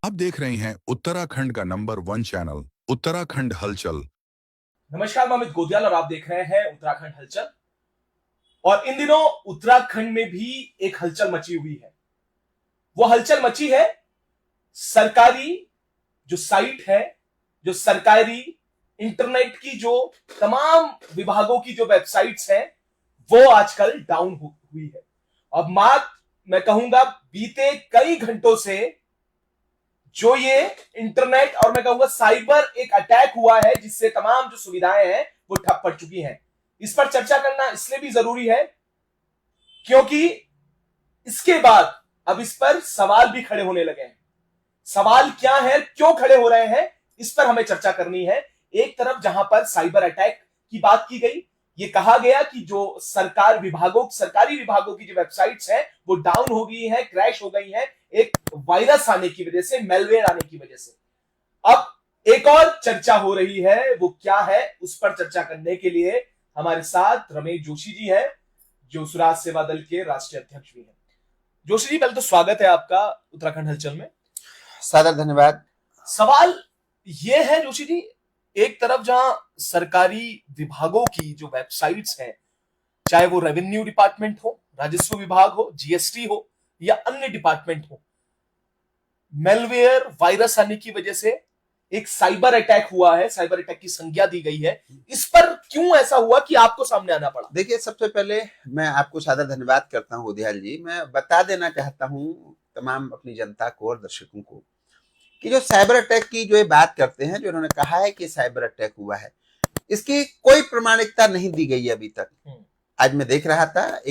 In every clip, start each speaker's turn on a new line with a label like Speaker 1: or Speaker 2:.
Speaker 1: आप देख रहे हैं उत्तराखंड का नंबर 1 चैनल उत्तराखंड हलचल।
Speaker 2: नमस्कार, मैं अमित गोदियाल और आप देख रहे हैं उत्तराखंड हलचल। और इन दिनों उत्तराखंड में भी एक हलचल मची हुई है। वो हलचल मची है सरकारी जो साइट है, जो सरकारी इंटरनेट की जो तमाम विभागों की जो वेबसाइट्स हैं, वो आजकल डाउन हुई है। अब मैं कहूंगा बीते कई घंटों से जो ये इंटरनेट और मैं कहूंगा साइबर एक अटैक हुआ है, जिससे तमाम जो सुविधाएं हैं वो ठप पड़ चुकी हैं। इस पर चर्चा करना इसलिए भी जरूरी है क्योंकि इसके बाद अब इस पर सवाल भी खड़े होने लगे हैं। सवाल क्या है, क्यों खड़े हो रहे हैं, इस पर हमें चर्चा करनी है। एक तरफ जहां पर साइबर अटैक की बात की गई, ये कहा गया कि जो सरकारी विभागों की जो वेबसाइट्स हैं वो डाउन हो गई है, क्रैश हो गई है एक वायरस आने की वजह से, मेलवेयर आने की वजह से। अब एक और चर्चा हो रही है, वो क्या है, उस पर चर्चा करने के लिए हमारे साथ रमेश जोशी जी हैं, जो स्वराज सेवा दल के राष्ट्रीय अध्यक्ष भी हैं। जोशी जी, पहले तो स्वागत है आपका उत्तराखंड हलचल में।
Speaker 3: सादर धन्यवाद।
Speaker 2: सवाल ये है जोशी जी, एक तरफ जहां सरकारी विभागों की जो वेबसाइट्स हैं, चाहे वो रेवेन्यू डिपार्टमेंट हो, राजस्व विभाग हो, जीएसटी हो या अन्य डिपार्टमेंट हो, मेलवेयर वायरस आने की वजह से एक साइबर अटैक हुआ है, साइबर अटैक की संज्ञा दी गई है। इस पर क्यों ऐसा हुआ कि आपको सामने आना पड़ा?
Speaker 3: देखिए, सबसे पहले मैं आपको सादर धन्यवाद करता हूं गोदियाल जी। मैं बता देना चाहता हूं तमाम अपनी जनता को और दर्शकों को कि जो साइबर अटैक की जो ये बात करते हैं, जो इन्होंने कहा है कि साइबर अटैक हुआ है, इसकी कोई प्रमाणिकता नहीं दी गई है अभी तक। आज मैं देख रहा था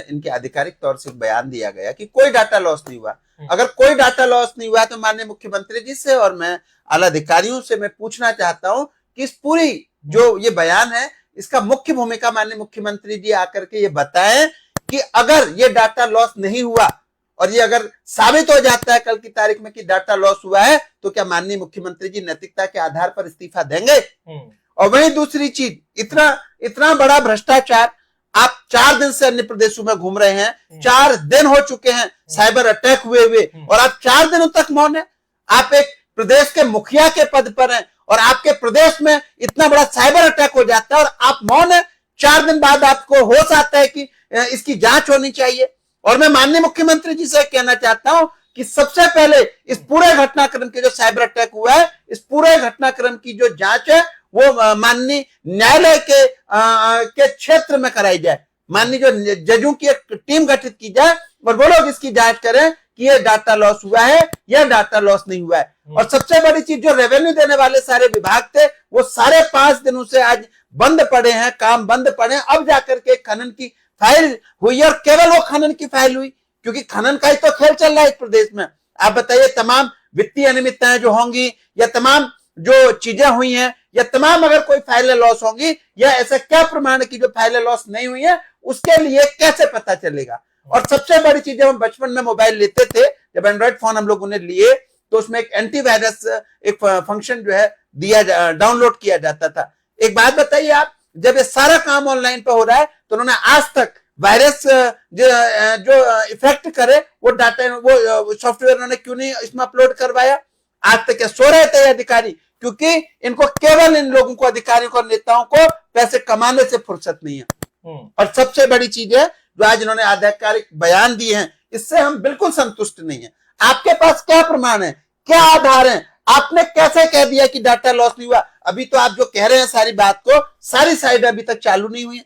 Speaker 3: इनके आधिकारिक तौर से एक बयान दिया गया कि कोई डाटा लॉस नहीं हुआ। अगर कोई डाटा लॉस नहीं हुआ तो माननीय मुख्यमंत्री जी से और मैं आला अधिकारियों से मैं पूछना चाहता हूं कि इस पूरी जो ये बयान है, इसका मुख्य भूमिका माननीय मुख्यमंत्री जी आकर के ये बताएं कि अगर ये डाटा लॉस नहीं हुआ और ये अगर साबित हो जाता है कल की तारीख में कि डाटा लॉस हुआ है, तो क्या माननीय मुख्यमंत्री जी नैतिकता के आधार पर इस्तीफा देंगे? और वहीं दूसरी चीज, इतना बड़ा भ्रष्टाचार, आप 4 दिन से अन्य प्रदेशों में घूम रहे हैं, 4 दिन हो चुके हैं साइबर अटैक हुए और आप 4 दिनों तक मौन है। आप एक प्रदेश के मुखिया के पद पर हैं और आपके प्रदेश में इतना बड़ा साइबर अटैक हो जाता है और आप मौन है। 4 दिन बाद आपको होश आता है कि इसकी जांच होनी चाहिए। और मैं माननीय मुख्यमंत्री जी से कहना चाहता हूं कि सबसे पहले इस पूरे घटनाक्रम के जो साइबर अटैक हुआ है, इस पूरे घटनाक्रम की जो जांच है वो माननीय न्यायालय के क्षेत्र में कराई जाए। माननीय जो जजों की एक टीम गठित की जाए और वो लोग इसकी जांच करें कि ये डाटा लॉस हुआ है या डाटा लॉस नहीं हुआ है। और सबसे बड़ी चीज, जो रेवेन्यू देने वाले सारे विभाग थे वो सारे 5 दिनों से आज बंद पड़े हैं, काम बंद पड़े हैं। अब जाकर के खनन की फाइल हुई और केवल वो खनन की फाइल हुई, क्योंकि खनन का ही तो खेल चल रहा है इस प्रदेश में। आप बताइए, तमाम वित्तीय अनियमितताएं जो होंगी या तमाम जो चीजें हुई हैं या तमाम अगर कोई फाइलें लॉस होंगी या ऐसा क्या प्रमाण की जो फाइलें लॉस नहीं हुई है, उसके लिए कैसे पता चलेगा? और सबसे बड़ी चीज, जब हम बचपन में मोबाइल लेते थे, जब एंड्रॉइड फोन हम लोगों ने लिए तो उसमें एक एंटीवायरस एक फंक्शन जो है डाउनलोड किया जाता था। एक बात बताइए आप, जब ये सारा काम ऑनलाइन पे हो रहा है तो उन्होंने आज तक वायरस जो इफेक्ट करे वो डाटा, वो सॉफ्टवेयर उन्होंने क्यों नहीं इसमें अपलोड करवाया? आज तक क्या सो रहे थे अधिकारी? क्योंकि इनको केवल इन लोगों को, अधिकारियों को, नेताओं को पैसे कमाने से फुर्सत नहीं है। और सबसे बड़ी चीज है जो आज इन्होंने आधिकारिक बयान दिए हैं, इससे हम बिल्कुल संतुष्ट नहीं है। आपके पास क्या प्रमाण है, क्या आधार है? आपने कैसे कह दिया कि डाटा लॉस नहीं हुआ? अभी तो आप जो कह रहे हैं सारी बात को, सारी साइड अभी तक चालू नहीं हुई।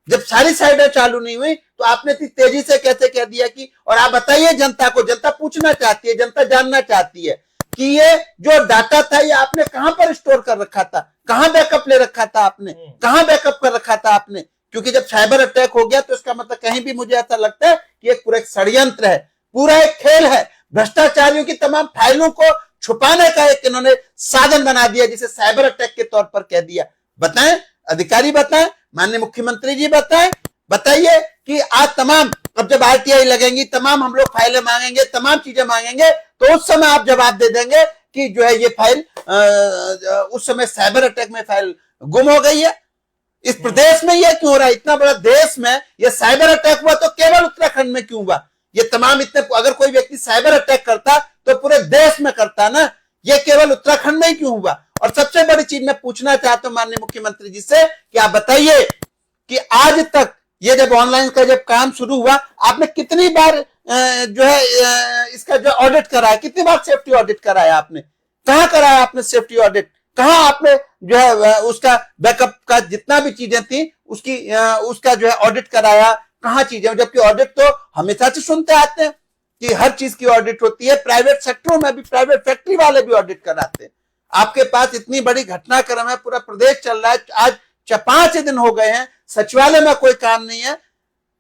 Speaker 3: जब सारी साइडें चालू नहीं हुई तो आपने इतनी तेजी से कैसे कह दिया कि, और आप बताइए जनता को, जनता पूछना चाहती है, जनता जानना चाहती है कि ये जो डाटा था ये आपने कहां पर स्टोर कर रखा था, कहां बैकअप ले रखा था आपने, कहां बैकअप कर रखा था आपने? क्योंकि जब साइबर अटैक हो गया तो इसका मतलब कहीं भी मुझे ऐसा लगता है कि एक पूरा एक षड्यंत्र है, पूरा एक खेल है। भ्रष्टाचारियों की तमाम फाइलों को छुपाने का एक इन्होंने साधन बना दिया, जिसे साइबर अटैक के तौर पर कह दिया। बताएं, अधिकारी बताएं, माननीय मुख्यमंत्री जी बताएं, बताइए कि आज तमाम, अब जब आरटीआई लगेंगी, तमाम हम लोग फाइलें मांगेंगे, तमाम चीजें मांगेंगे, तो उस समय आप जवाब दे देंगे कि जो है ये फाइल उस समय साइबर अटैक में फाइल गुम हो गई है। इस प्रदेश में यह क्यों हो रहा है? इतना बड़ा देश में यह साइबर अटैक हुआ तो केवल उत्तराखंड में क्यों हुआ? ये तमाम इतने, अगर कोई व्यक्ति साइबर अटैक करता तो पूरे देश में करता ना, ये केवल उत्तराखंड में ही क्यों हुआ? और सबसे बड़ी चीज मैं पूछना चाहता हूं माननीय मुख्यमंत्री जी से कि आप बताइए कि आज तक ये जब ऑनलाइन का जब काम शुरू हुआ, आपने कितनी बार जो है इसका जो ऑडिट कराया, कितनी बार सेफ्टी ऑडिट कराया आपने? कहां कराया आपने सेफ्टी ऑडिट? कहां आपने जो है उसका बैकअप का जितना भी चीजें थी उसकी उसका जो है ऑडिट कराया? कहां चीजें? जबकि ऑडिट तो हमेशा से सुनते आते हैं कि हर चीज की ऑडिट होती है, प्राइवेट सेक्टरों में भी, प्राइवेट फैक्ट्री वाले भी ऑडिट कराते हैं। आपके पास इतनी बड़ी घटनाक्रम है, पूरा प्रदेश चल रहा है, आज 5 दिन हो गए हैं, सचिवालय में कोई काम नहीं है,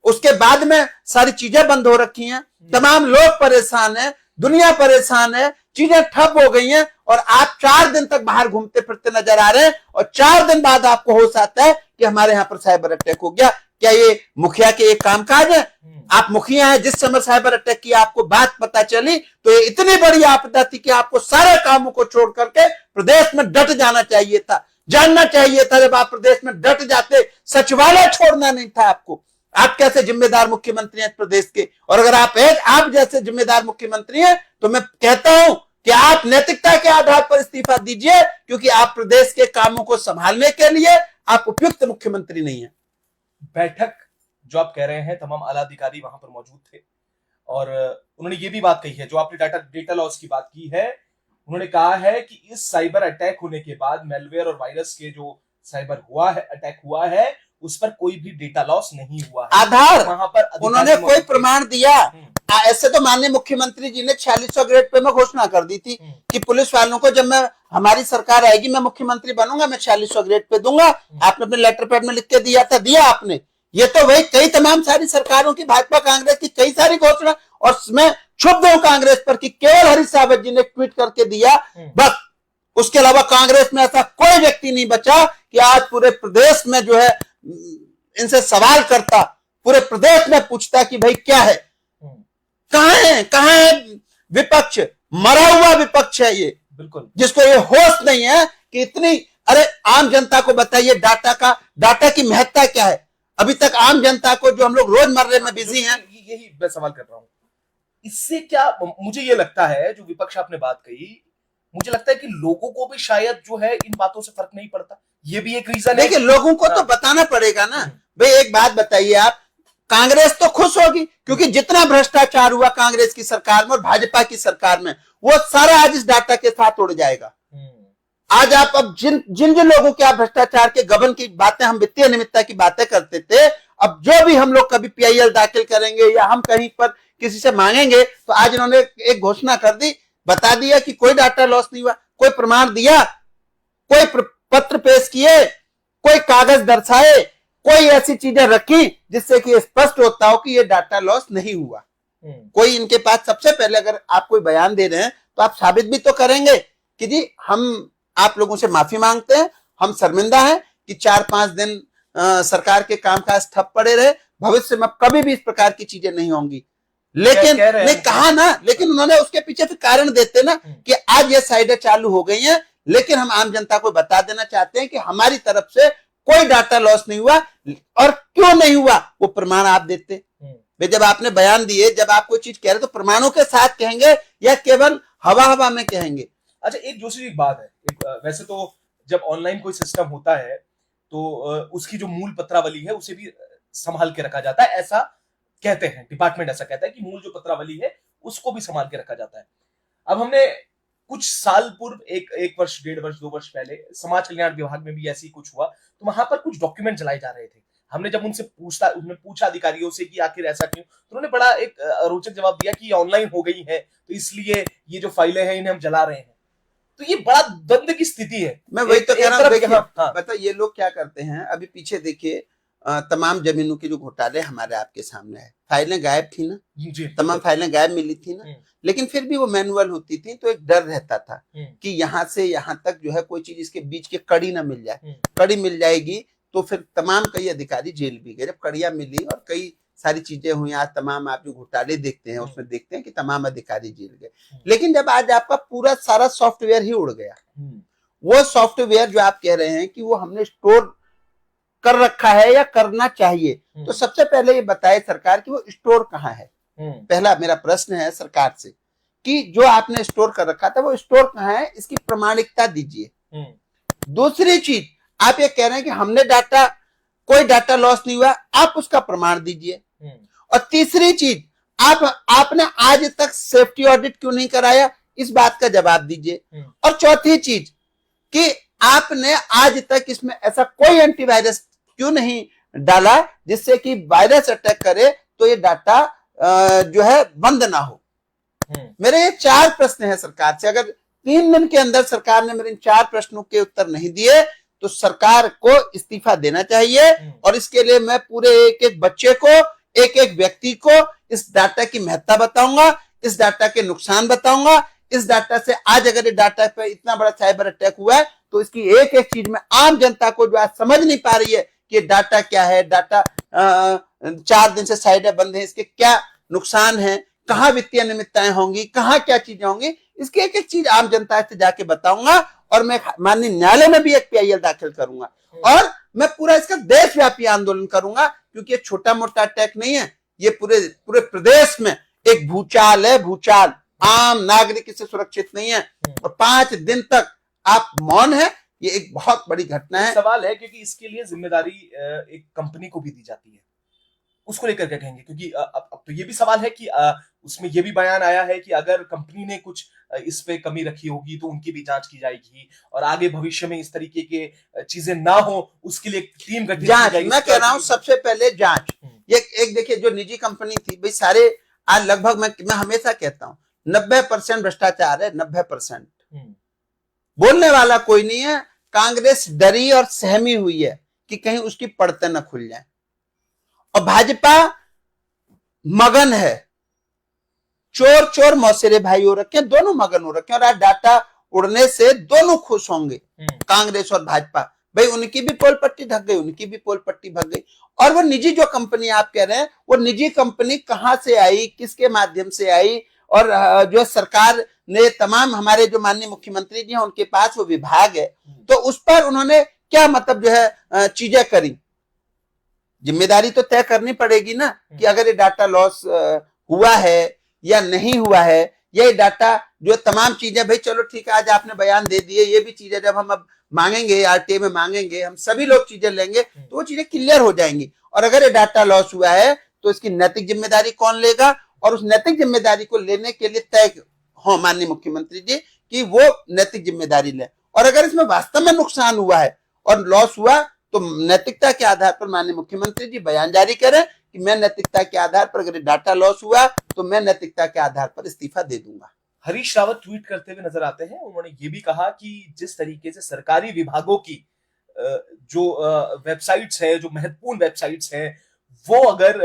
Speaker 3: उसके बाद में सारी चीजें बंद हो रखी हैं, तमाम लोग परेशान हैं, दुनिया परेशान है, चीजें ठप हो गई हैं, और आप 4 दिन तक बाहर घूमते फिरते नजर आ रहे हैं, और 4 दिन बाद आपको होश आता है कि हमारे यहाँ पर साइबर अटैक हो गया। क्या ये मुखिया के एक कामकाज है? आप मुखिया हैं, जिस समय साइबर अटैक की आपको बात पता चली तो ये इतनी बड़ी आपदा थी कि आपको सारे कामों को छोड़ करके प्रदेश में डट जाना चाहिए था, जानना चाहिए था। जब आप प्रदेश में डट जाते, सचिवालय छोड़ना नहीं था आपको। आप कैसे जिम्मेदार मुख्यमंत्री हैं प्रदेश के? और अगर आप जैसे जिम्मेदार मुख्यमंत्री हैं तो मैं कहता हूं कि आप नैतिकता के आधार पर इस्तीफा दीजिए, क्योंकि आप प्रदेश के कामों को संभालने के लिए आप उपयुक्त मुख्यमंत्री नहीं है।
Speaker 2: बैठक जो आप कह रहे हैं, तमाम आला अधिकारी वहां पर मौजूद थे और उन्होंने ये भी बात कही है, जो आपने डेटा लॉस की बात की है, उन्होंने कहा है कि इस साइबर अटैक होने के बाद मेलवेयर और वायरस के जो साइबर अटैक हुआ है उस पर कोई भी डेटा लॉस नहीं हुआ है।
Speaker 3: आधार
Speaker 2: वहां पर
Speaker 3: उन्होंने कोई प्रमाण दिया? ऐसे तो माननीय मुख्यमंत्री जी ने 4600 ग्रेड पे मैं घोषणा कर दी थी कि पुलिस वालों को जब मैं हमारी सरकार आएगी, मैं मुख्यमंत्री बनूंगा, मैं 4600 ग्रेड पे दूंगा। आपने अपने लेटर पैड में लिख के दिया था, दिया आपने। ये तो वही कई तमाम सारी सरकारों की, भाजपा कांग्रेस की कई सारी घोषणा, और मैं क्षुब्ध हूं कांग्रेस पर कि केवल हरीश रावत जी ने ट्वीट करके दिया, बस। उसके अलावा कांग्रेस में ऐसा कोई व्यक्ति नहीं बचा कि आज पूरे प्रदेश में जो है इनसे सवाल करता, पूरे प्रदेश में पूछता कि भाई क्या है, कहां है विपक्ष? मरा हुआ विपक्ष है ये,
Speaker 2: बिल्कुल, जिसको
Speaker 3: ये होश नहीं है कि इतनी, अरे आम जनता को बताइए डाटा की महत्ता क्या है। अभी तक आम जनता को, जो हम लोग रोजमर्रे में बिजी हैं,
Speaker 2: यही मैं सवाल कर रहा हूं, इससे क्या मुझे ये लगता है, जो विपक्ष आपने बात कही, मुझे लगता है कि लोगों को भी शायद जो है इन बातों से फर्क नहीं पड़ता। ये भी एक रीजन है।
Speaker 3: देखिए, लोगों को तो बताना पड़ेगा ना भाई। एक बात बताइए आप, कांग्रेस तो खुश होगी क्योंकि जितना भ्रष्टाचार हुआ कांग्रेस की सरकार में और भाजपा की सरकार में, वो सारा आज इस डाटा के साथ उड़ जाएगा। आज आप अब जिन लोगों के आप भ्रष्टाचार के गबन की बातें, हम वित्तीय अनियमितता की बातें करते थे, अब जो भी हम लोग कभी पीआईएल दाखिल करेंगे या हम कहीं पर किसी से मांगेंगे, तो आज इन्होंने एक घोषणा कर दी, बता दिया कि कोई डाटा लॉस नहीं हुआ, कोई प्रमाण दिया, कोई पत्र पेश किए, कोई कागज दर्शाए, कोई ऐसी चीजें रखी जिससे कि स्पष्ट होता हो कि ये डाटा लॉस नहीं हुआ। कोई इनके पास, सबसे पहले अगर आप कोई बयान दे रहे हैं तो आप साबित भी तो करेंगे कि जी हम आप लोगों से माफी मांगते हैं, हम शर्मिंदा हैं कि 4-5 दिन सरकार के कामकाज ठप पड़े रहे, भविष्य में कभी भी इस प्रकार की चीजें नहीं होंगी। लेकिन ने कहा ना, लेकिन उन्होंने उसके पीछे फिर कारण देते ना कि आज ये साइडें चालू हो गई हैं, लेकिन हम आम जनता को बता देना चाहते हैं कि हमारी तरफ से कोई डाटा लॉस नहीं हुआ। और क्यों नहीं हुआ, वो प्रमाण आप देते। जब आपने बयान दिए, जब आप कोई चीज कह रहे तो प्रमाणों के साथ कहेंगे या केवल हवा में कहेंगे?
Speaker 2: अच्छा, एक दूसरी बात है, वैसे तो जब ऑनलाइन कोई सिस्टम होता है तो उसकी जो मूल पत्रावली है उसे भी संभाल के रखा जाता है, ऐसा कहते हैं, डिपार्टमेंट ऐसा कहता है कि मूल जो पत्रावली है उसको भी संभाल के रखा जाता है। अब हमने कुछ साल पूर्व, एक वर्ष, 1.5 वर्ष, 2 वर्ष पहले समाज कल्याण विभाग में भी ऐसी कुछ हुआ, तो वहां पर कुछ डॉक्यूमेंट जलाए जा रहे थे। हमने जब उनसे पूछा अधिकारियों से कि आखिर ऐसा क्यों, तो उन्होंने बड़ा एक रोचक जवाब दिया कि ऑनलाइन हो गई है तो इसलिए ये जो फाइलें हैं इन्हें हम जला रहे हैं। तो ये बड़ा द्वंद्व की स्थिति है।
Speaker 3: मैं वही तो कह रहा हूं, बता ये लोग क्या करते हैं। अभी पीछे देखिए, तमाम जमीनों के जो घोटाले हमारे आपके सामने है, फाइलें गायब थी ना, तमाम फाइलें गायब मिली थी ना, लेकिन फिर भी वो मैनुअल होती थी, तो एक डर रहता था कि यहाँ से यहाँ तक जो है कोई चीज इसके बीच के कड़ी ना मिल जाए। कड़ी मिल जाएगी तो फिर तमाम कई अधिकारी जेल भी गए। जब कड़ियां मिली और कई सारी चीजें हुई, आज तमाम आप जो घोटाले देखते हैं उसमें देखते हैं कि तमाम अधिकारी जेल गए। लेकिन जब आज आपका पूरा सारा सॉफ्टवेयर ही उड़ गया, वो सॉफ्टवेयर जो आप कह रहे हैं कि वो हमने स्टोर कर रखा है या करना चाहिए, तो सबसे पहले ये बताए सरकार कि वो स्टोर कहाँ है। पहला मेरा प्रश्न है सरकार से कि जो आपने स्टोर कर रखा था वो स्टोर कहाँ है, इसकी प्रमाणिकता दीजिए। दूसरी चीज, आप ये कह रहे हैं कि हमने डाटा, कोई डाटा लॉस नहीं हुआ, आप उसका प्रमाण दीजिए। और तीसरी चीज, आपने आज तक सेफ्टी ऑडिट क्यों नहीं कराया, इस बात का जवाब दीजिए। और चौथी चीज कि आपने आज तक इसमें ऐसा कोई एंटीवायरस क्यों नहीं डाला जिससे कि वायरस अटैक करे तो ये डाटा जो है बंद ना हो। मेरे ये 4 प्रश्न हैं सरकार से। अगर 3 दिन के अंदर सरकार ने मेरे इन 4 प्रश्नों के उत्तर नहीं दिए तो सरकार को इस्तीफा देना चाहिए। और इसके लिए मैं पूरे एक एक बच्चे को, एक एक व्यक्ति को इस डाटा की महत्ता बताऊंगा, इस डाटा के नुकसान बताऊंगा। इस डाटा से आज अगर ये डाटा पे इतना बड़ा साइबर अटैक हुआ है तो इसकी एक एक चीज में आम जनता को जो आज समझ नहीं पा रही है कि डाटा क्या है, डाटा 4 दिन से साइटें बंद है, इसके क्या नुकसान है, कहाँ वित्तीय अनियमितताएं होंगी, कहाँ क्या चीजें होंगी, इसकी एक एक चीज आम जनता से जाके बताऊंगा। और मैं माननीय न्यायालय में भी एक PIL दाखिल करूंगा और मैं पूरा इसका देशव्यापी आंदोलन करूंगा, क्योंकि ये छोटा मोटा अटैक नहीं है, ये पूरे प्रदेश में एक भूचाल है। भूचाल, आम नागरिक इससे सुरक्षित नहीं है। और 5 दिन तक आप मौन है, ये एक बहुत बड़ी घटना है।
Speaker 2: सवाल है क्योंकि इसके लिए जिम्मेदारी एक कंपनी को भी दी जाती है, उसको लेकर क्या कहेंगे? क्योंकि अब तो ये भी सवाल है कि उसमें ये भी बयान आया है कि अगर कंपनी ने कुछ इस पे कमी रखी होगी तो उनकी भी जांच की जाएगी और आगे भविष्य में इस तरीके के चीजें ना हो उसके लिए टीम गठित की जाएगी।
Speaker 3: मैं कह रहा हूं सबसे पहले जांच। ये एक देखिए, जो निजी कंपनी थी भाई, सारे आज लगभग मैं हमेशा कहता हूं 90% भ्रष्टाचार है। 90% बोलने वाला कोई नहीं है। कांग्रेस डरी और सहमी हुई है कि कहीं उसकी पड़ते न खुल जाए और भाजपा मगन है। चोर चोर मौसेरे भाई हो रखे हैं, दोनों मगन हो रखे हैं। और आज डाटा उड़ने से दोनों खुश होंगे, कांग्रेस और भाजपा। भाई उनकी भी पोल पट्टी ढक गई, उनकी भी पोल पट्टी भग गई। और वो निजी जो कंपनी आप कह रहे हैं, वो निजी कंपनी कहां से आई, किसके माध्यम से आई? और जो सरकार ने तमाम, हमारे जो माननीय मुख्यमंत्री जी हैं उनके पास वो विभाग है, तो उस पर उन्होंने क्या मतलब जो है चीजें करी। जिम्मेदारी तो तय करनी पड़ेगी ना कि अगर ये डाटा लॉस हुआ है या नहीं हुआ है, ये डाटा जो तमाम चीजें, भाई चलो ठीक है, आज आपने बयान दे दिए, ये भी चीजें जब हम अब मांगेंगे, RTA में मांगेंगे, हम सभी लोग चीजें लेंगे तो वो चीजें क्लियर हो जाएंगी। और अगर ये डाटा लॉस हुआ है तो इसकी नैतिक जिम्मेदारी कौन लेगा? और उस नैतिक जिम्मेदारी को लेने के लिए तय हो माननीय मुख्यमंत्री जी कि वो नैतिक जिम्मेदारी लें। और अगर इसमें वास्तव में नुकसान हुआ है और लॉस हुआ तो नैतिकता के आधार पर माननीय मुख्यमंत्री जी बयान जारी करें कि मैं नैतिकता के आधार पर, अगर डाटा लॉस हुआ तो मैं नैतिकता के आधार पर इस्तीफा दे दूंगा।
Speaker 2: हरीश रावत ट्वीट करते हुए नजर आते हैं। उन्होंने ये भी कहा कि जिस तरीके से सरकारी विभागों की जो वेबसाइट्स है, जो महत्वपूर्ण वेबसाइट्स हैं, वो अगर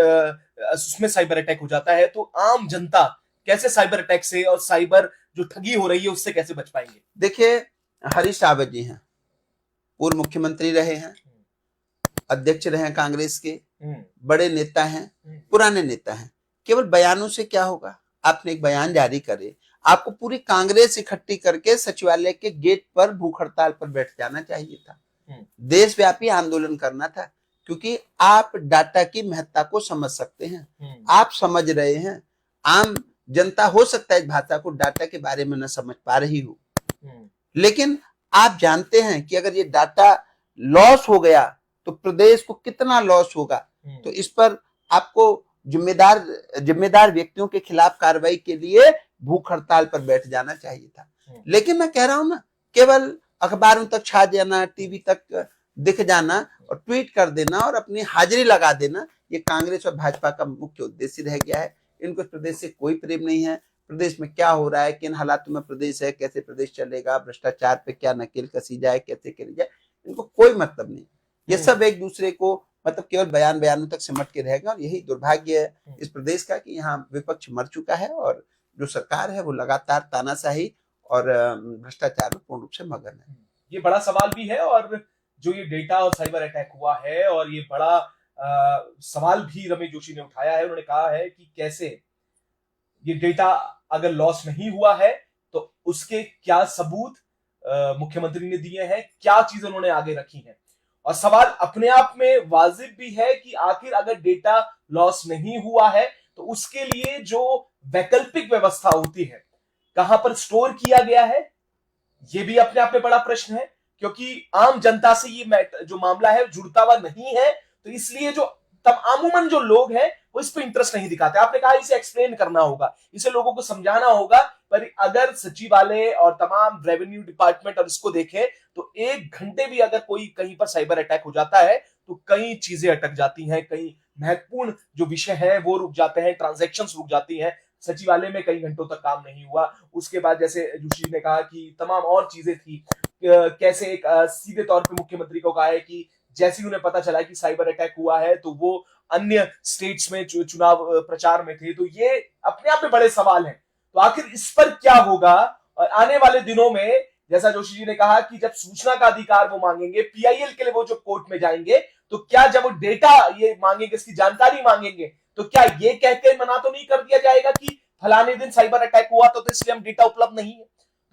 Speaker 2: उसमें साइबर अटैक हो जाता है तो आम जनता कैसे साइबर अटैक से और साइबर जो ठगी हो रही है उससे कैसे बच पाएंगे?
Speaker 3: देखिए, हरीश रावत जी हैं, पूर्व मुख्यमंत्री रहे हैं, अध्यक्ष रहे हैं कांग्रेस के, बड़े नेता हैं, पुराने नेता हैं। केवल बयानों से क्या होगा? आपने एक बयान जारी करे, आपको पूरी कांग्रेस इकट्ठी करके सचिवालय के गेट पर भूख हड़ताल पर बैठ जाना चाहिए था, देशव्यापी आंदोलन करना था, क्योंकि आप डाटा की महत्ता को समझ सकते हैं, आप समझ रहे हैं। आम जनता हो सकता है इस भाषा को, डाटा के बारे में न समझ पा रही हो, लेकिन आप जानते हैं कि अगर ये डाटा लॉस हो गया तो प्रदेश को कितना लॉस होगा। तो इस पर आपको जिम्मेदार व्यक्तियों के खिलाफ कार्रवाई के लिए भूख हड़ताल पर बैठ जाना चाहिए था। लेकिन मैं कह रहा हूं ना, केवल अखबारों तक छा जाना, टीवी तक दिख जाना और ट्वीट कर देना और अपनी हाजिरी लगा देना, ये कांग्रेस और भाजपा का मुख्य उद्देश्य रह गया है। इनको प्रदेश से कोई प्रेम नहीं है। प्रदेश में क्या हो रहा है, किन हालातों में प्रदेश है, कैसे प्रदेश चलेगा, भ्रष्टाचार पे क्या नकेल कसी जाए, कैसे करी जाए, इनको कोई मतलब नहीं। ये सब एक दूसरे को मतलब केवल बयानों तक सिमट के रहेगा। और यही दुर्भाग्य है इस प्रदेश का कि यहाँ विपक्ष मर चुका है और जो सरकार है वो लगातार तानाशाही और भ्रष्टाचार में पूर्ण रूप से मगन है।
Speaker 2: ये बड़ा सवाल भी है। और जो ये डेटा और साइबर अटैक हुआ है, और ये बड़ा सवाल भी रमेश जोशी ने उठाया है। उन्होंने कहा है कि कैसे ये डेटा अगर लॉस नहीं हुआ है तो उसके क्या सबूत मुख्यमंत्री ने दिए हैं, क्या चीजें उन्होंने आगे रखी हैं। और सवाल अपने आप में वाजिब भी है कि आखिर अगर डेटा लॉस नहीं हुआ है तो उसके लिए जो वैकल्पिक व्यवस्था होती है, कहां पर स्टोर किया गया है, यह भी अपने आप में बड़ा प्रश्न है, क्योंकि आम जनता से ये जो मामला है जुड़ता हुआ नहीं है, तो इसलिए जो अमूमन जो लोग हैं वो इस पे इंटरेस्ट नहीं दिखाते। आपने कहा इसे एक्सप्लेन करना होगा, इसे लोगों को समझाना होगा, पर अगर सचिवालय और तमाम रेवेन्यू डिपार्टमेंट और इसको देखें तो 1 घंटे भी अगर कोई कहीं पर साइबर अटैक हो जाता है तो कई चीजें अटक जाती हैं, कई महत्वपूर्ण जो विषय है वो रुक जाते हैं, ट्रांजैक्शंस रुक जाती हैं। सचिवालय में कई घंटों तक काम नहीं हुआ। उसके बाद जैसे जोशी ने कहा कि तमाम और चीजें थी, कैसे एक सीधे तौर पे मुख्यमंत्री को कहा है कि जैसे ही उन्हें पता चला कि साइबर अटैक हुआ है तो वो अन्य स्टेट्स में चुनाव प्रचार में थे। तो ये अपने आप में बड़े सवाल हैं। तो आखिर इस पर क्या होगा और आने वाले दिनों में, जैसा जोशी जी ने कहा कि जब सूचना का अधिकार वो मांगेंगे, पीआईएल के लिए वो जो कोर्ट में जाएंगे, तो क्या जब वो डेटा ये मांगेंगे, इसकी जानकारी मांगेंगे, तो क्या ये कहकर मना तो नहीं कर दिया जाएगा कि फलाने दिन साइबर अटैक हुआ तो इसलिए हम डेटा उपलब्ध नहीं है।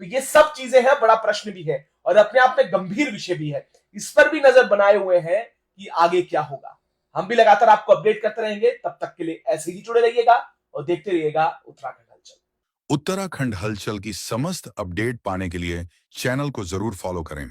Speaker 2: तो ये सब चीजें हैं, बड़ा प्रश्न भी है और अपने आप में गंभीर विषय भी है। इस पर भी नजर बनाए हुए हैं कि आगे क्या होगा। हम भी लगातार आपको अपडेट करते रहेंगे। तब तक के लिए ऐसे ही जुड़े रहिएगा और देखते रहिएगा उत्तराखंड हलचल।
Speaker 1: उत्तराखंड हलचल की समस्त अपडेट पाने के लिए चैनल को जरूर फॉलो करें।